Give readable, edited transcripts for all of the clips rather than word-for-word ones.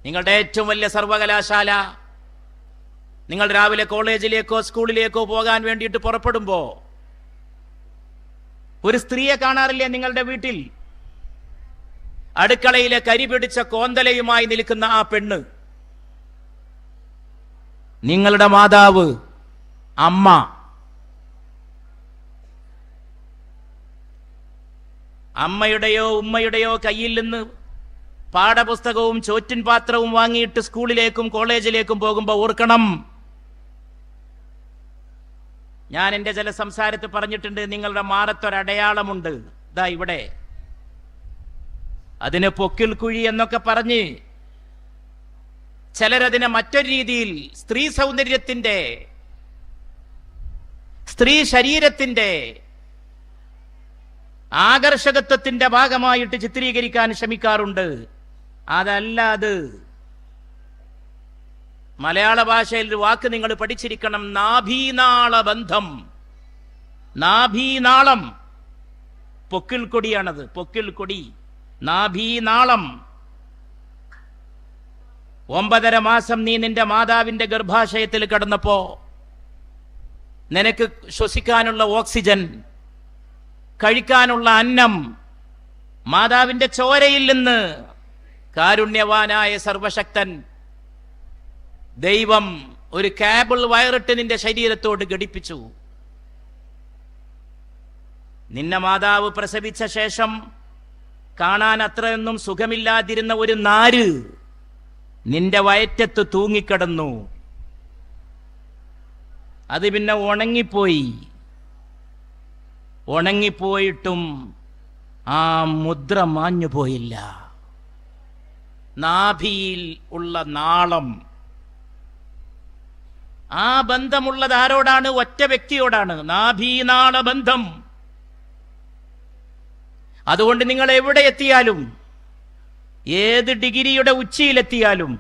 നിങ്ങളുടെ ഏറ്റവും വലിയ സർവകലാശാല, നിങ്ങൾ രാവിലെ കോളേജിലേക്കോ സ്കൂളിലേക്കോ പോകാൻ വേണ്ടിയിട്ട് പുറപ്പെടുമ്പോ ഒരു സ്ത്രീയെ കാണാറില്ലേ നിങ്ങളുടെ വീട്ടിൽ? അടുക്കളയിലെ കരി പിടിച്ച കോന്തലയുമായി നിൽക്കുന്ന ആ പെണ്ണ് നിങ്ങളുടെ മാതാവ്, അമ്മ. അമ്മയുടെയോ ഉമ്മയുടെയോ കയ്യിൽ നിന്ന് പാഠപുസ്തകവും ചോറ്റിൻ പാത്രവും വാങ്ങിയിട്ട് സ്കൂളിലേക്കും കോളേജിലേക്കും പോകുമ്പോൾ ഓർക്കണം, ഞാൻ എൻ്റെ ചില സംസാരത്തിൽ പറഞ്ഞിട്ടുണ്ട്, നിങ്ങളുടെ മാറത്തൊരടയാളമുണ്ട്, ഇതാ ഇവിടെ. അതിന് പൊക്കിൽ കുഴി എന്നൊക്കെ പറഞ്ഞ് ചിലരതിനെ മറ്റൊരു രീതിയിൽ സ്ത്രീ സൗന്ദര്യത്തിന്റെ, സ്ത്രീ ശരീരത്തിന്റെ ആകർഷകത്വത്തിന്റെ ഭാഗമായിട്ട് ചിത്രീകരിക്കാൻ ശ്രമിക്കാറുണ്ട്. അതല്ല അത്. മലയാള ഭാഷയിൽ ഒരു വാക്ക് നിങ്ങൾ പഠിച്ചിരിക്കണം, നാഭീനാള ബന്ധം. നാഭീനാളം പൊക്കിൽ കൊടിയാണത്, പൊക്കിൽ കൊടി, നാഭീനാളം. 9.5 മാസം നീ നിന്റെ മാതാവിന്റെ ഗർഭാശയത്തിൽ കിടന്നപ്പോ നിനക്ക് ശ്വസിക്കാനുള്ള ഓക്സിജൻ, കഴിക്കാനുള്ള അന്നം മാതാവിന്റെ ചോരയിൽ നിന്ന് കാരുണ്യവാനായ സർവശക്തൻ ദൈവം ഒരു കേബിൾ വയറിട്ട് നിന്റെ ശരീരത്തോട് ഘടിപ്പിച്ചു. നിന്നെ മാതാവ് പ്രസവിച്ച ശേഷം കാണാൻ അത്രയൊന്നും സുഖമില്ലാതിരുന്ന ഒരു നാര് നിന്റെ വയറ്റത്ത് തൂങ്ങിക്കിടന്നു. അത് പിന്നെ ഉണങ്ങിപ്പോയി. ഉണങ്ങിപ്പോയിട്ടും ആ മുദ്ര മാഞ്ഞു പോയില്ല. നാഭിയിൽ ഉള്ള നാളം, ആ ബന്ധമുള്ളത് ആരോടാണ്? ഒറ്റ വ്യക്തിയോടാണ്, നാഭീനാള ബന്ധം. അതുകൊണ്ട് നിങ്ങൾ എവിടെ എത്തിയാലും, ഏത് ഡിഗ്രിയുടെ ഉച്ചിയിലെത്തിയാലും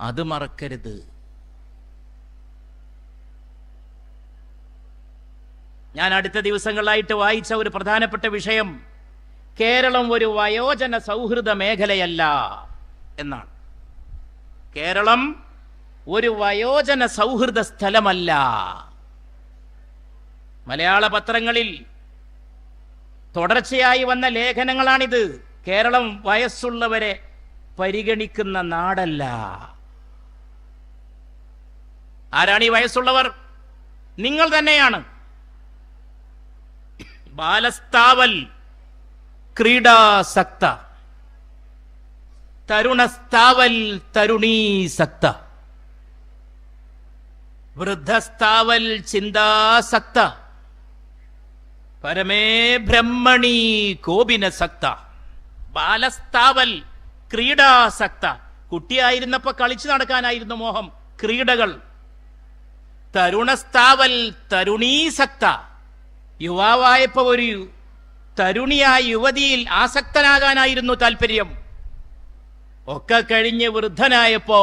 അത് മറക്കരുത്. ഞാൻ അടുത്ത ദിവസങ്ങളായിട്ട് വായിച്ച ഒരു പ്രധാനപ്പെട്ട വിഷയം, കേരളം ഒരു വയോജന സൗഹൃദ മേഖലയല്ല എന്നാണ്. കേരളം ഒരു വയോജന സൗഹൃദ സ്ഥലമല്ല. മലയാള പത്രങ്ങളിൽ തുടർച്ചയായി വന്ന ലേഖനങ്ങളാണിത്. കേരളം വയസ്സുള്ളവരെ പരിഗണിക്കുന്ന നാടല്ല. ആരാണ് ഈ വയസ്സുള്ളവർ? നിങ്ങൾ തന്നെയാണ്. ബാലസ്താവൽ ക്രീഡാസക്ത, തരുണസ്താവൽ തരുണീസക്ത, വൃദ്ധസ്താവൽ ചിന്താസക്ത, പരമേ ബ്രഹ്മണി കോപിനസക്ത. ബാലസ്താവൽ ക്രീഡാസക്ത, കുട്ടിയായിരുന്നപ്പോ കളിച്ചു നടക്കാനായിരുന്നു മോഹം, ക്രീഡകൾ. തരുണസ്താവൽ തരുണീസക്ത, യുവാവായപ്പോ ഒരു തരുണിയായ യുവതിയിൽ ആസക്തനാകാനായിരുന്നു താല്പര്യം. ഒക്കെ കഴിഞ്ഞ് വൃദ്ധനായപ്പോ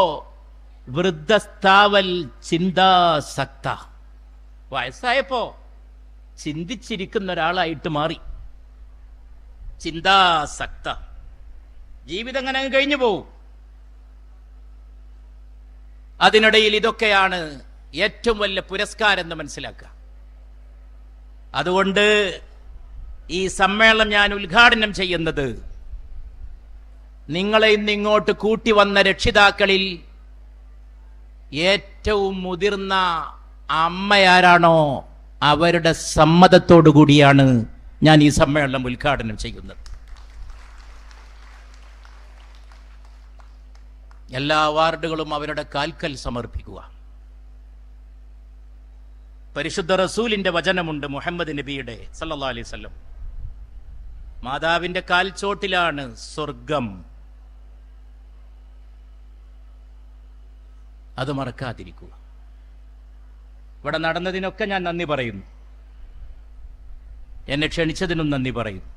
വൃദ്ധസ്താവൽ ചിന്താസക്ത, വയസ്സായപ്പോ ചിന്തിച്ചിരിക്കുന്ന ഒരാളായിട്ട് മാറി. ചിന്താസക്ത, ജീവിതം അങ്ങനെ അങ്ങ് കഴിഞ്ഞു പോവും. അതിനിടയിൽ ഇതൊക്കെയാണ് ഏറ്റവും വലിയ പുരസ്കാരം എന്ന് മനസ്സിലാക്കുക. അതുകൊണ്ട് ഈ സമ്മേളനം ഞാൻ ഉദ്ഘാടനം ചെയ്യുന്നത്, നിങ്ങളെ ഇന്ന് ഇങ്ങോട്ട് കൂട്ടി വന്ന രക്ഷിതാക്കളിൽ ഏറ്റവും മുതിർന്ന അമ്മയാരാണോ അവരുടെ സമ്മതത്തോടു കൂടിയാണ് ഞാൻ ഈ സമ്മേളനം ഉദ്ഘാടനം ചെയ്യുന്നത്. എല്ലാ അവാർഡുകളും അവരുടെ കാൽക്കൽ സമർപ്പിക്കുക. പരിശുദ്ധ റസൂലിന്റെ വചനമുണ്ട്, മുഹമ്മദ് നബിയുടെ സല്ലല്ലാഹു അലൈഹി വസല്ലം, മാതാവിന്റെ കാൽച്ചോട്ടിലാണ് സ്വർഗം. അത് മറക്കാതിരിക്കുക. ഇവിടെ നടന്നതിനൊക്കെ ഞാൻ നന്ദി പറയുന്നു, എന്നെ ക്ഷണിച്ചതിനും നന്ദി പറയുന്നു.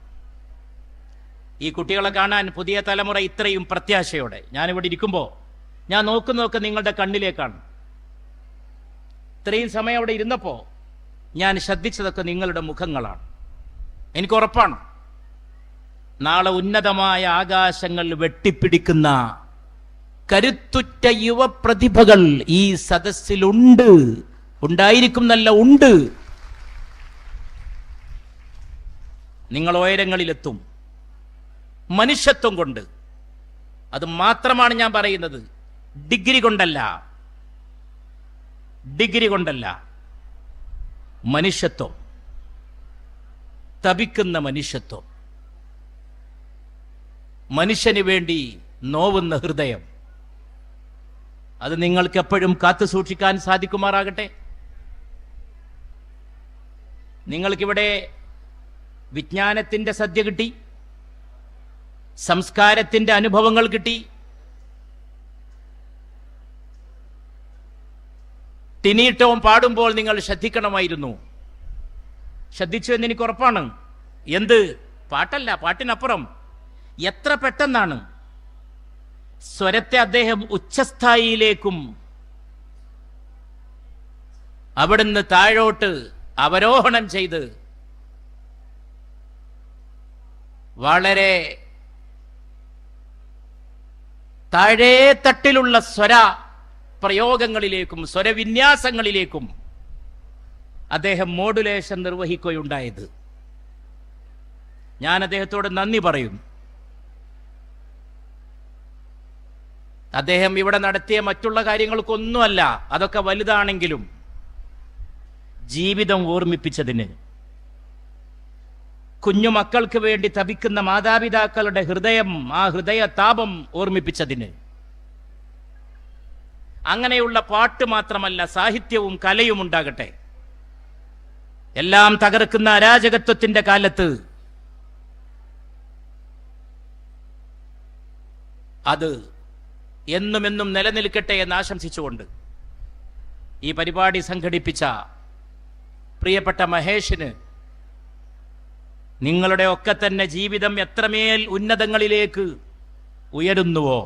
ഈ കുട്ടികളെ കാണാൻ പുതിയ തലമുറ ഇത്രയും പ്രത്യാശയോടെ ഞാനിവിടെ ഇരിക്കുമ്പോൾ ഞാൻ നോക്കുന്നതൊക്കെ നിങ്ങളുടെ കണ്ണിലേക്കാണ്. ഇത്രയും സമയം അവിടെ ഇരുന്നപ്പോൾ ഞാൻ ശ്രദ്ധിച്ചതൊക്കെ നിങ്ങളുടെ മുഖങ്ങളാണ്. എനിക്ക് ഉറപ്പാണ് നാളെ ഉന്നതമായ ആകാശങ്ങൾ വെട്ടിപ്പിടിക്കുന്ന കരുത്തുറ്റ യുവപ്രതിഭകൾ ഈ സദസ്സിലുണ്ട്. ഉണ്ടായിരിക്കും നല്ല ഉണ്ട്. നിങ്ങൾ ഉയരങ്ങളിലെത്തും മനുഷ്യത്വം കൊണ്ട്. അത് മാത്രമാണ് ഞാൻ പറയുന്നത്, ഡിഗ്രി കൊണ്ടല്ല. ഡിഗ്രി കൊണ്ടല്ല, മനുഷ്യത്വം, തപിക്കുന്ന മനുഷ്യത്വം, മനുഷ്യന് വേണ്ടി നോവുന്ന ഹൃദയം, അത് നിങ്ങൾക്ക് എപ്പോഴും കാത്തു സൂക്ഷിക്കാൻ സാധിക്കുമാറാകട്ടെ. നിങ്ങൾക്കിവിടെ വിജ്ഞാനത്തിന്റെ സദ്യ കിട്ടി, സംസ്കാരത്തിന്റെ അനുഭവങ്ങൾ കിട്ടി. ടിനീട്ടവും പാടുമ്പോൾ നിങ്ങൾ ശ്രദ്ധിക്കണമായിരുന്നു. ശ്രദ്ധിച്ചു എന്ന് എനിക്ക് ഉറപ്പാണ്. എന്ത് പാട്ടല്ല, പാട്ടിനപ്പുറം എത്ര പെട്ടെന്നാണ് സ്വരത്തെ അദ്ദേഹം ഉച്ചസ്ഥായിയിലേക്കും അവിടുന്ന് താഴോട്ട് അവരോഹണം ചെയ്ത് വളരെ താഴേ തട്ടിലുള്ള സ്വര പ്രയോഗങ്ങളിലേക്കും സ്വരവിന്യാസങ്ങളിലേക്കും അദ്ദേഹം മോഡുലേഷൻ നിർവഹിക്കുകയുണ്ടായത്. ഞാൻ അദ്ദേഹത്തോട് നന്ദി പറയും. അദ്ദേഹം ഇവിടെ നടത്തിയ മറ്റുള്ള കാര്യങ്ങൾക്കൊന്നുമല്ല, അതൊക്കെ വലുതാണെങ്കിലും ജീവിതം ഓർമ്മിപ്പിച്ചതിന്, കുഞ്ഞുമക്കൾക്ക് വേണ്ടി തപിക്കുന്ന മാതാപിതാക്കളുടെ ഹൃദയം, ആ ഹൃദയ താപം ഓർമ്മിപ്പിച്ചതിന്, അങ്ങനെയുള്ള പാട്ട് മാത്രമല്ല സാഹിത്യവും കലയും ഉണ്ടാകട്ടെ. എല്ലാം തകർക്കുന്ന അരാജകത്വത്തിന്റെ കാലത്ത് അത് എന്നുമെന്നും നിലനിൽക്കട്ടെ എന്ന് ആശംസിച്ചുകൊണ്ട് ഈ പരിപാടി സംഘടിപ്പിച്ച പ്രിയപ്പെട്ട മഹേഷിന്, നിങ്ങളുടെ ഒക്കെ തന്നെ ജീവിതം എത്രമേൽ ഉന്നതങ്ങളിലേക്ക് ഉയരുന്നുവോ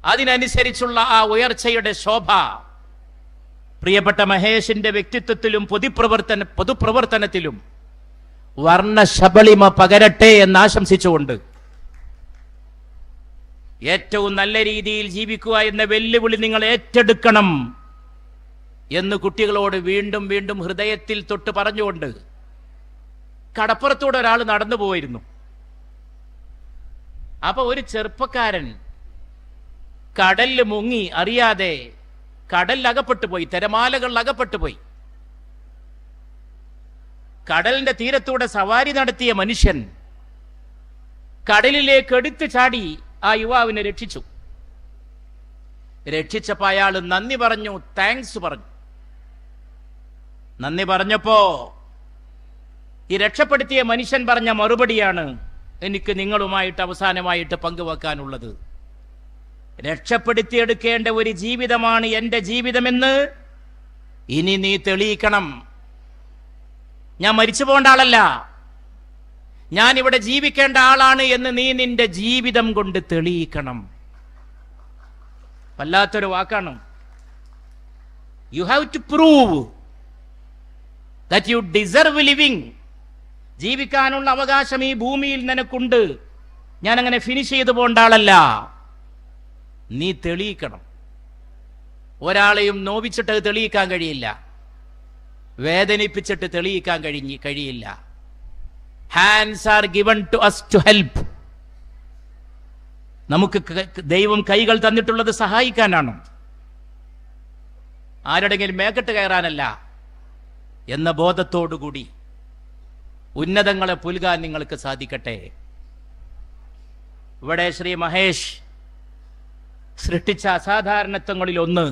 അതിനനുസരിച്ചുള്ള ആ ഉയർച്ചയുടെ ശോഭ പ്രിയപ്പെട്ട മഹേഷിന്റെ വ്യക്തിത്വത്തിലും പൊതുപ്രവർത്തനത്തിലും വർണ്ണശബളിമ പകരട്ടെ എന്ന് ആശംസിച്ചുകൊണ്ട് ഏറ്റവും നല്ല രീതിയിൽ ജീവിക്കുക എന്ന വെല്ലുവിളി നിങ്ങൾ ഏറ്റെടുക്കണം എന്ന് കുട്ടികളോട് വീണ്ടും വീണ്ടും ഹൃദയത്തിൽ തൊട്ട് പറഞ്ഞുകൊണ്ട് കടപ്പുറത്തൂടെ ഒരാൾ നടന്നു പോയിരുന്നു. അപ്പൊ ഒരു ചെറുപ്പക്കാരൻ കടലിൽ മുങ്ങി അറിയാതെ കടലിൽ അകപ്പെട്ടു പോയി, തിരമാലകളിൽ അകപ്പെട്ടു പോയി. കടലിന്റെ തീരത്തൂടെ സവാരി നടത്തിയ മനുഷ്യൻ കടലിലേക്ക് എടുത്തു ചാടി ആ യുവാവിനെ രക്ഷിച്ചു. രക്ഷിച്ചപ്പോ അയാൾ നന്ദി പറഞ്ഞു, താങ്ക്സ് പറഞ്ഞു. നന്ദി പറഞ്ഞപ്പോ ഈ രക്ഷപ്പെടുത്തിയ മനുഷ്യൻ പറഞ്ഞ മറുപടിയാണ് എനിക്ക് നിങ്ങളുമായിട്ട് അവസാനമായിട്ട് പങ്കുവെക്കാനുള്ളത്. രക്ഷപ്പെടുത്തിയെടുക്കേണ്ട ഒരു ജീവിതമാണ് എന്റെ ജീവിതമെന്ന് ഇനി നീ തെളിയിക്കണം. ഞാൻ മരിച്ചു പോകേണ്ട ആളല്ല, ഞാൻ ഇവിടെ ജീവിക്കേണ്ട ആളാണ് എന്ന് നീ നിന്റെ ജീവിതം കൊണ്ട് തെളിയിക്കണം. വല്ലാത്തൊരു വാക്കാണ്. You have to prove that you deserve living. ജീവിക്കാനുള്ള അവകാശം ഈ ഭൂമിയിൽ നിനക്കുണ്ട്. ഞാൻ അങ്ങനെ ഫിനിഷ് ചെയ്തു പോകേണ്ട ആളല്ല, നീ തെളിയിക്കണം. ഒരാളെയും നോവിച്ചിട്ട് തെളിയിക്കാൻ കഴിയില്ല, വേദനിപ്പിച്ചിട്ട് തെളിയിക്കാൻ കഴിയില്ല. Hands are given to us to help. നമുക്ക് ദൈവം കൈകൾ തന്നിട്ടുള്ളത് സഹായിക്കാനാണ്, ആരുടെങ്കിലും മേക്കെട്ട് കയറാനല്ല എന്ന ബോധത്തോടുകൂടി ഉന്നതങ്ങളെ പുൽകാൻ നിങ്ങൾക്ക് സാധിക്കട്ടെ. ഇവിടെ ശ്രീ മഹേഷ് സൃഷ്ടിച്ച അസാധാരണത്വങ്ങളിൽ ഒന്ന്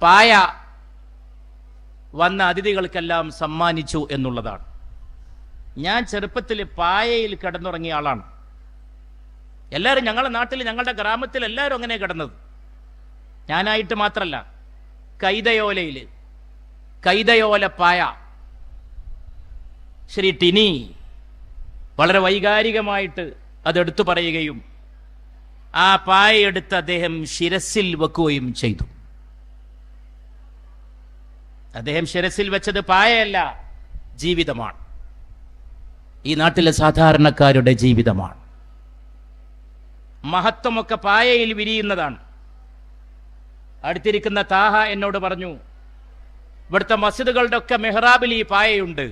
പായ വന്ന അതിഥികൾക്കെല്ലാം സമ്മാനിച്ചു എന്നുള്ളതാണ്. ഞാൻ ചെറുപ്പത്തിൽ പായയിൽ കിടന്നുറങ്ങിയ ആളാണ്. എല്ലാവരും ഞങ്ങളുടെ നാട്ടിൽ, ഞങ്ങളുടെ ഗ്രാമത്തിൽ എല്ലാവരും അങ്ങനെ കിടന്നത്. ഞാനായിട്ട് മാത്രല്ല, കൈതയോലയിൽ കൈതയോല പായ. ശ്രീ ടിനി വളരെ വൈകാരികമായിട്ട് അതെടുത്തു പറയുകയും ആ പായ എടുത്ത് അദ്ദേഹം ശിരസിൽ വെക്കുകയും ചെയ്തു. അദ്ദേഹം ശിരസിൽ വെച്ചത് പായയല്ല, ജീവിതമാണ്. ഈ നാട്ടിലെ സാധാരണക്കാരുടെ ജീവിതമാണ്. മഹത്വമൊക്കെ പായയിൽ വിരിയുന്നതാണ്. അടുത്തിരിക്കുന്ന താഹ എന്നോട് പറഞ്ഞു, ഇവിടുത്തെ മസ്ജിദുകളുടെ ഒക്കെ മെഹ്റാബിൽ ഈ പായയുണ്ട്.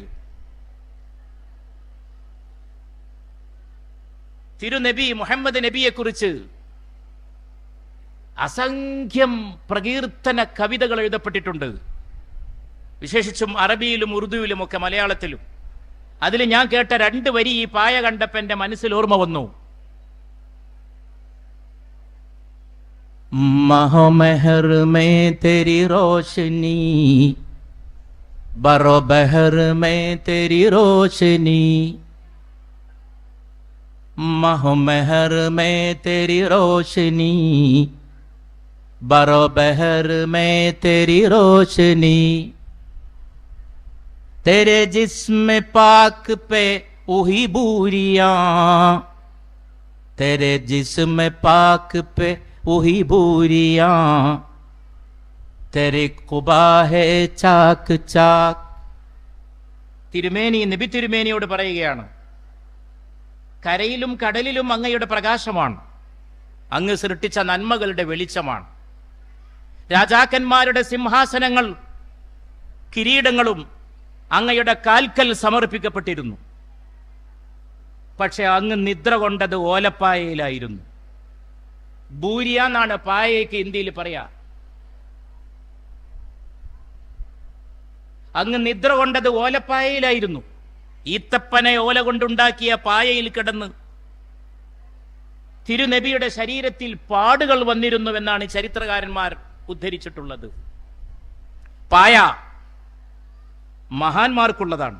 തിരുനബി മുഹമ്മദ് നബിയെ കുറിച്ച് അസംഖ്യം പ്രകീർത്തന കവിതകൾ എഴുതപ്പെട്ടിട്ടുണ്ട്, വിശേഷിച്ചും അറബിയിലും ഉറുദുവിലും ഒക്കെ മലയാളത്തിലും. അതിൽ ഞാൻ കേട്ട 2 വരി ഈ പായ കണ്ടപ്പോൾ എൻ്റെ മനസ്സിൽ ഓർമ്മ വന്നു. മഹമെഹർ മേ തെരി റോശനി, ബറോ ബഹർ may Theri റോശനി, മഹമെഹർ may Theri റോശനി, Burrow ബഹർ മേ തെരി റോശനി, तेरे जिस्म पाक पे वही बूरियां, तेरे जिस्म पाक पे वही बूरियां, तेरे ഖുബാ ഹേ ചാക്ക് ചാക്ക്. തിരുമേനി, നബി തിരുമേനിയോട് പറയുകയാണ്, കരയിലും കടലിലും അങ്ങയുടെ പ്രകാശമാണ്, അങ്ങ് സൃഷ്ടിച്ച നന്മകളുടെ വെളിച്ചമാണ്. രാജാക്കന്മാരുടെ സിംഹാസനങ്ങൾ കിരീടങ്ങളും അങ്ങയുടെ കാൽക്കൽ സമർപ്പിക്കപ്പെട്ടിരുന്നു. പക്ഷെ അങ്ങ് നിദ്ര കൊണ്ടത് ഓലപ്പായയിലായിരുന്നു. ബൂരിയ എന്നാണ് പായയ്ക്ക് ഹിന്ദിയിൽ പറയാ. അങ്ങ് നിദ്ര കൊണ്ടത് ഓലപ്പായയിലായിരുന്നു. ഈത്തപ്പന ഓല കൊണ്ടുണ്ടാക്കിയ പായയിൽ കിടന്ന് തിരുനബിയുടെ ശരീരത്തിൽ പാടുകൾ വന്നിരുന്നുവെന്നാണ് ചരിത്രകാരന്മാർ ഉദ്ധരിച്ചിട്ടുള്ളത്. പായ മഹാന്മാർക്കുള്ളതാണ്.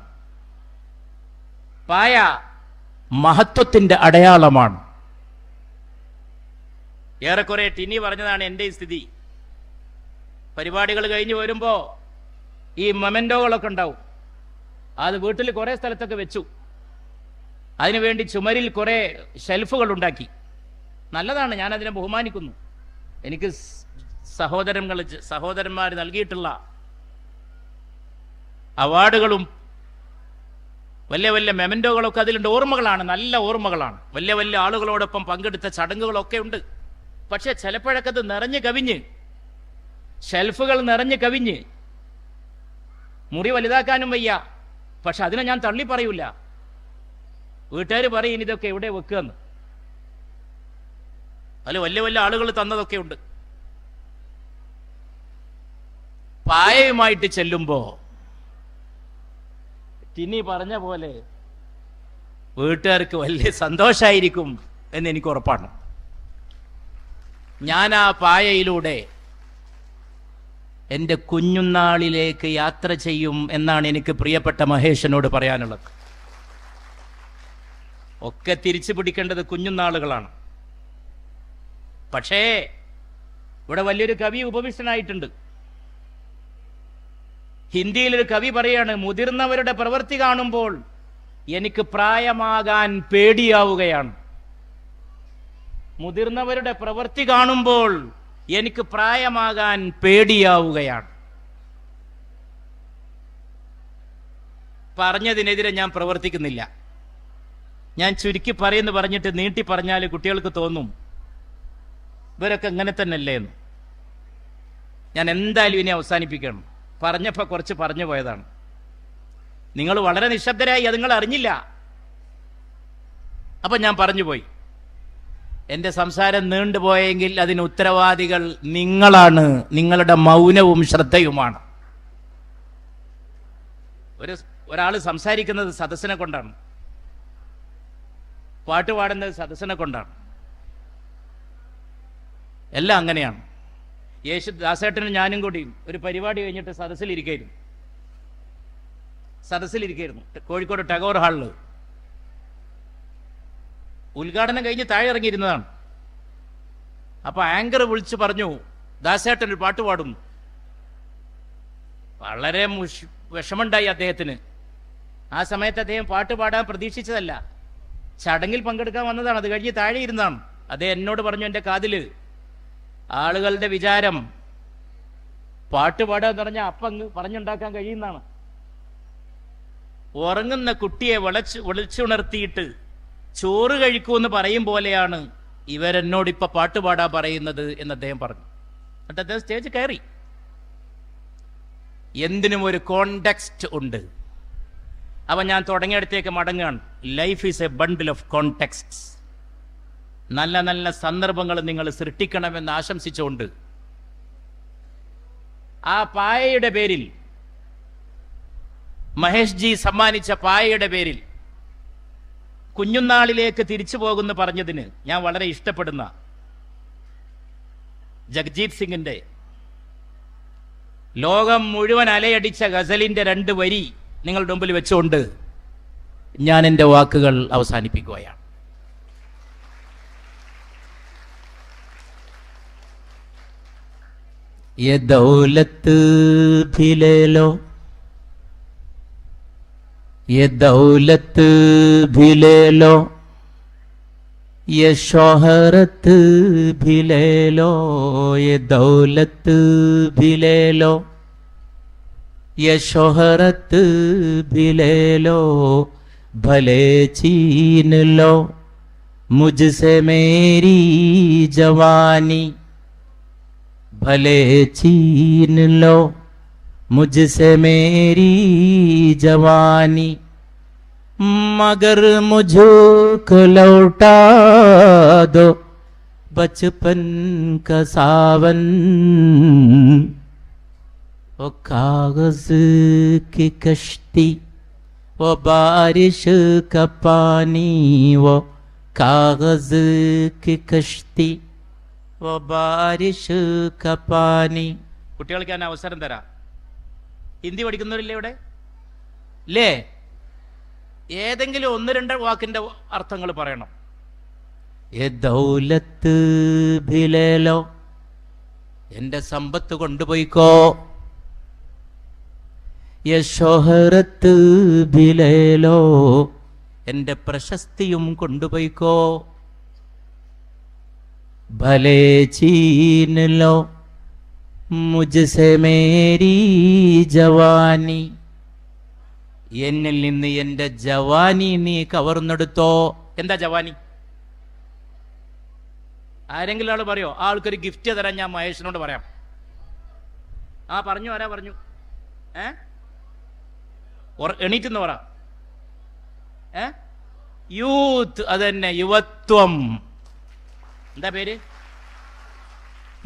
പായ മഹത്വത്തിന്റെ അടയാളമാണ്. ഏറെക്കുറെ ടിനി പറഞ്ഞതാണ് എൻ്റെ സ്ഥിതി. പരിപാടികൾ കഴിഞ്ഞ് വരുമ്പോ ഈ മൊമെന്റോകളൊക്കെ ഉണ്ടാവും. അത് വീട്ടിൽ കുറെ സ്ഥലത്തൊക്കെ വെച്ചു. അതിനുവേണ്ടി ചുമരിൽ കുറെ ഷെൽഫുകൾ ഉണ്ടാക്കി. നല്ലതാണ്, ഞാനതിനെ ബഹുമാനിക്കുന്നു. എനിക്ക് സഹോദരന്മാർ നൽകിയിട്ടുള്ള അവാർഡുകളും വലിയ വലിയ മെമന്റോകളൊക്കെ അതിലുണ്ട്. ഓർമ്മകളാണ്, നല്ല ഓർമ്മകളാണ്. വലിയ വലിയ ആളുകളോടൊപ്പം പങ്കെടുത്ത ചടങ്ങുകളൊക്കെ ഉണ്ട്. പക്ഷെ ചിലപ്പോഴൊക്കെ അത് നിറഞ്ഞു കവിഞ്ഞ്, ഷെൽഫുകൾ നിറഞ്ഞു കവിഞ്ഞ്, മുറി വലുതാക്കാനും വയ്യ. പക്ഷെ അതിനെ ഞാൻ തള്ളി പറയൂല. വീട്ടുകാർ പറയും ഇതൊക്കെ എവിടെ വെക്കുകയെന്ന്. അതിൽ വലിയ വലിയ ആളുകൾ തന്നതൊക്കെ ഉണ്ട്. പായയുമായിട്ട് ചെല്ലുമ്പോ ടിനി പറഞ്ഞ പോലെ വീട്ടുകാർക്ക് വലിയ സന്തോഷമായിരിക്കും എന്ന് എനിക്ക് ഉറപ്പാണ്. ഞാൻ ആ പായയിലൂടെ എൻ്റെ കുഞ്ഞുനാളിലേക്ക് യാത്ര ചെയ്യും എന്നാണ് എനിക്ക് പ്രിയപ്പെട്ട മഹേഷിനോട് പറയാനുള്ളത്. ഒക്കെ തിരിച്ചു പിടിക്കേണ്ടത് കുഞ്ഞുനാളുകളാണ്. പക്ഷേ ഇവിടെ വലിയൊരു കവി ഉപവിഷ്ടനായിട്ടുണ്ട്. ഹിന്ദിയിലൊരു കവി പറയാണ്, മുതിർന്നവരുടെ പ്രവൃത്തി കാണുമ്പോൾ എനിക്ക് പ്രായമാകാൻ പേടിയാവുകയാണ്. മുതിർന്നവരുടെ പ്രവൃത്തി കാണുമ്പോൾ എനിക്ക് പ്രായമാകാൻ പേടിയാവുകയാണ്. പറഞ്ഞതിനെതിരെ ഞാൻ പ്രവർത്തിക്കുന്നില്ല. ഞാൻ ചുരുക്കി പറയുന്നു പറഞ്ഞിട്ട് നീട്ടി പറഞ്ഞാൽ കുട്ടികൾക്ക് തോന്നും ഇവരൊക്കെ ഇങ്ങനെ തന്നെയല്ലേ എന്ന്. ഞാൻ എന്തായാലും ഇനി അവസാനിപ്പിക്കണം. പറഞ്ഞപ്പോൾ കുറച്ച് പറഞ്ഞു പോയതാണ്. നിങ്ങൾ വളരെ നിശബ്ദരായി, അത് നിങ്ങൾ അറിഞ്ഞില്ല. അപ്പം ഞാൻ പറഞ്ഞുപോയി. എൻ്റെ സംസാരം നീണ്ടുപോയെങ്കിൽ അതിന് ഉത്തരവാദികൾ നിങ്ങളാണ്, നിങ്ങളുടെ മൗനവും ശ്രദ്ധയുമാണ്. ഒരാൾ സംസാരിക്കുന്നത് സദസ്സിനെ കൊണ്ടാണ്, പാട്ട് പാടുന്നത് സദസ്സിനെ കൊണ്ടാണ്. എല്ലാം അങ്ങനെയാണ്. ദാസേട്ടനും ഞാനും കൂടി ഒരു പരിപാടി കഴിഞ്ഞിട്ട് സദസ്സിലിരിക്കായിരുന്നു കോഴിക്കോട് ടാഗോർ ഹാളിൽ. ഉദ്ഘാടനം കഴിഞ്ഞ് താഴെ ഇറങ്ങിയിരുന്നതാണ്. അപ്പൊ ആങ്കർ വിളിച്ചു പറഞ്ഞു, ദാസേട്ടൻ ഒരു പാട്ട് പാടുന്നു. വളരെ വിഷമുണ്ടായി അദ്ദേഹത്തിന്. ആ സമയത്ത് അദ്ദേഹം പാട്ട് പാടാൻ പ്രതീക്ഷിച്ചതല്ല, ചടങ്ങിൽ പങ്കെടുക്കാൻ വന്നതാണ്. അത് കഴിഞ്ഞ് താഴെ ഇരുന്നാണ്. അദ്ദേഹം എന്നോട് പറഞ്ഞു, എൻ്റെ കാതില് ആളുകളുടെ വിചാരം പാട്ട് പാടുക എന്ന് പറഞ്ഞാൽ അപ്പം അങ്ങ് പറഞ്ഞുണ്ടാക്കാൻ കഴിയുന്നതാണ്. ഉറങ്ങുന്ന കുട്ടിയെ വിളിച്ചുണർത്തിയിട്ട് ചോറ് കഴിക്കൂന്ന് പറയും പോലെയാണ് ഇവരെന്നോടിപ്പോ പാട്ടുപാടാ പറയുന്നത് എന്ന് അദ്ദേഹം പറഞ്ഞു. എന്നിട്ട് അദ്ദേഹം സ്റ്റേജ് കയറി. എന്തിനും ഒരു കോണ്ടെക്സ്റ്റ് ഉണ്ട്. അപ്പൊ ഞാൻ തുടങ്ങിയിടത്തേക്ക് മടങ്ങാണ്. Life is a bundle of contexts. നല്ല നല്ല സന്ദർഭങ്ങൾ നിങ്ങൾ സൃഷ്ടിക്കണമെന്ന് ആശംസിച്ചുകൊണ്ട് ആ പായയുടെ പേരിൽ, മഹേഷ് ജി സമ്മാനിച്ച പായയുടെ പേരിൽ കുഞ്ഞുനാളിലേക്ക് തിരിച്ചു പോകുന്നു പറഞ്ഞതിന് ഞാൻ വളരെ ഇഷ്ടപ്പെടുന്ന ജഗ്ജീത് സിംഗിന്റെ ലോകം മുഴുവൻ അലയടിച്ച ഗസലിന്റെ 2 വരി നിങ്ങളുടെ മുമ്പിൽ വെച്ചുകൊണ്ട് ഞാൻ എൻ്റെ വാക്കുകൾ അവസാനിപ്പിക്കുകയാണ്. ये दौलत भी ले लो, ये दौलत भी ले लो, ये शोहरत भी ले लो, ये दौलत भी ले लो, ये शोहरत भी ले लो, भले छीन लो मुझसे मेरी जवानी, भले छीन लो मुझसे मेरी जवानी, मगर मुझको लौटा दो बचपन का सावन, वो कागज की कश्ती, वो बारिश का पानी, वो कागज की कश्ती, वो बारिश का पानी. കുട്ടികൾക്ക് ഞാൻ അവസരം തരാം. ഹിന്ദി പഠിക്കുന്നവരില്ലേ ഇവിടെ? ലേ ഏതെങ്കിലും 1-2 വാക്കിന്റെ അർത്ഥങ്ങൾ പറയണം. യേ ദൗലത്ത് ഭി ലേ ലോ, എന്റെ സമ്പത്ത് കൊണ്ടുപോയിക്കോ. യേ ശോഹറത്ത് ഭി ലേ ലോ, എന്റെ പ്രശസ്തിയും കൊണ്ടുപോയിക്കോ. ഭലേ ചീൻ ലോ മുജ്സെ മേരി ജവാനി, എന്നിൽ നിന്ന് എന്റെ ജവാനി നീ കവർന്നെടുത്തോ. എന്താ ജവാനി? ആരെങ്കിലും ആള് പറയോ? ആൾക്കൊരു ഗിഫ്റ്റ് തരാൻ ഞാൻ മഹേഷിനോട് പറയാം. ആ പറഞ്ഞു, ആരാ പറഞ്ഞു? എണീറ്റെന്ന് പറ. യൂത്ത്, അതന്നെ യുവത്വം. എന്താ പേര്?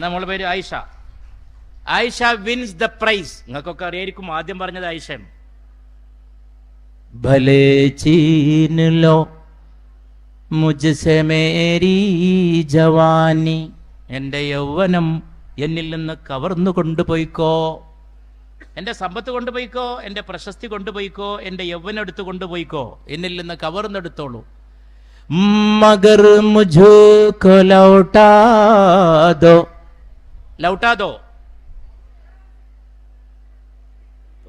നമ്മളെ പേര് Ayesha. Ayesha wins the prize. നിങ്ങൾക്കൊക്കെ അറിയായിരിക്കും, ആദ്യം പറഞ്ഞത് ആയിഷയാണ്. ഭലേ ചീൻ ലോ മുജ്സെ മേരി ജവാനി, എന്റെ യൗവനം എന്നിൽ നിന്ന് കവർന്നു കൊണ്ടുപോയിക്കോ. എന്റെ സമ്പത്ത് കൊണ്ടുപോയിക്കോ, എന്റെ പ്രശസ്തി കൊണ്ടുപോയിക്കോ, എന്റെ യൗവനം എടുത്തു കൊണ്ടുപോയിക്കോ, എന്നിൽ നിന്ന് കവർന്നെടുത്തോളൂ. മഗർ മുझको ലൗട്ടാ ദോ, ലൗട്ടാ ദോ.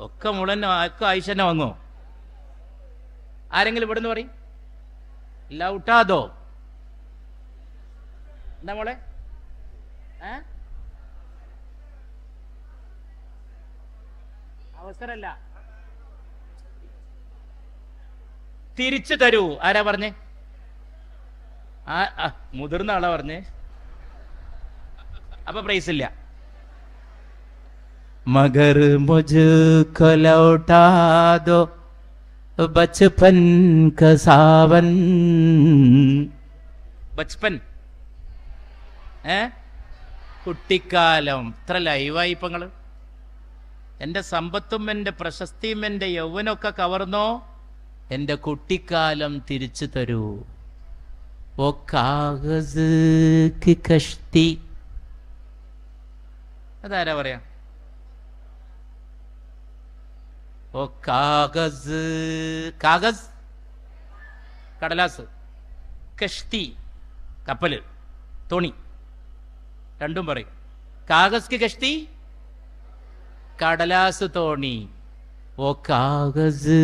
ഒക്കെ മുളന്നെ ഒക്കെ ആയിഷനെ വാങ്ങോ? ആരെങ്കിലും ഇവിടുന്ന് പറയും ലൗട്ടാ ദോ. എന്താ മോളെ? അവസരല്ല, തിരിച്ചു തരൂ. ആരാ പറഞ്ഞേ? മുതിർന്ന ആളാ പറഞ്ഞേ. അപ്പൊ പ്രൈസ് ഇല്ല. മഗർ മുझको लौटा दो बचपन का सावन, ബച്പൻ കുട്ടിക്കാലം. ഇത്ര ലൈവായി ഇപ്പൊ നിങ്ങള്. എന്റെ സമ്പത്തും എന്റെ പ്രശസ്തിയും എന്റെ യൗവനമൊക്കെ കവർന്നോ, എന്റെ കുട്ടിക്കാലം തിരിച്ചു തരൂ. ഓ കാഗസ് കി കഷ്തി, അതാരാ പറയാ? ഓ കാഗസ്, കാഗസ് കടലാസ്, കഷ്തി കപ്പല്, തോണി, രണ്ടും പറയും. കാഗസ് കി കഷ്തി, കടലാസ് തോണി. ഓ കാഗസ്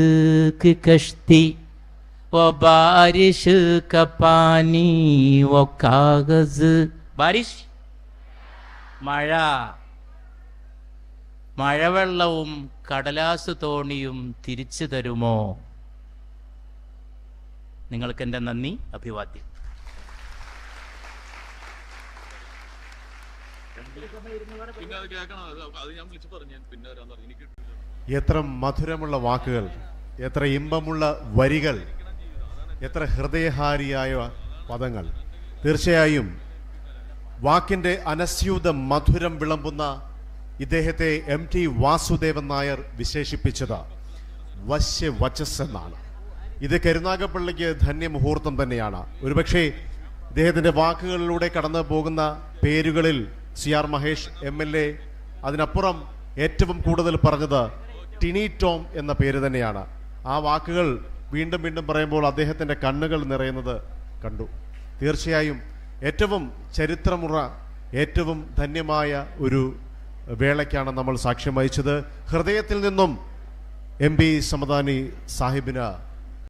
കി കഷ്തി, ഓ ബാരിഷ് ക പാനി, ഓ കാഗസ്. ബാരിഷ് മഴ, മഴവെള്ളവും കടലാസ് തോണിയും തിരിച്ചു തരുമോ? നിങ്ങൾക്ക് എൻ്റെ നന്ദി, അഭിവാദ്യം. എത്ര മധുരമുള്ള വാക്കുകൾ, എത്ര ഇമ്പമുള്ള വരികൾ, എത്ര ഹൃദയഹാരിയായ പദങ്ങൾ. തീർച്ചയായും വാക്കിൻ്റെ അനസ്യൂത മധുരം വിളമ്പുന്ന ഇദ്ദേഹത്തെ MT വാസുദേവൻ നായർ വിശേഷിപ്പിച്ചത് വശ്യവചസ് എന്നാണ്. ഇത് കരുനാഗപ്പള്ളിക്ക് ധന്യമുഹൂർത്തം തന്നെയാണ്. ഒരുപക്ഷെ ഇദ്ദേഹത്തിൻ്റെ വാക്കുകളിലൂടെ കടന്നു പോകുന്ന പേരുകളിൽ CR മഹേഷ് MLA, അതിനപ്പുറം ഏറ്റവും കൂടുതൽ പറഞ്ഞത് ടിനി ടോം എന്ന പേര് തന്നെയാണ്. ആ വാക്കുകൾ വീണ്ടും വീണ്ടും പറയുമ്പോൾ അദ്ദേഹത്തിൻ്റെ കണ്ണുകൾ നിറയുന്നത് കണ്ടു. തീർച്ചയായും ഏറ്റവും ചരിത്രമുറ, ഏറ്റവും ധന്യമായ ഒരു വേളയ്ക്കാണ് നമ്മൾ സാക്ഷ്യം വഹിച്ചത്. ഹൃദയത്തിൽ നിന്നും MB സമദാനി സാഹിബിന്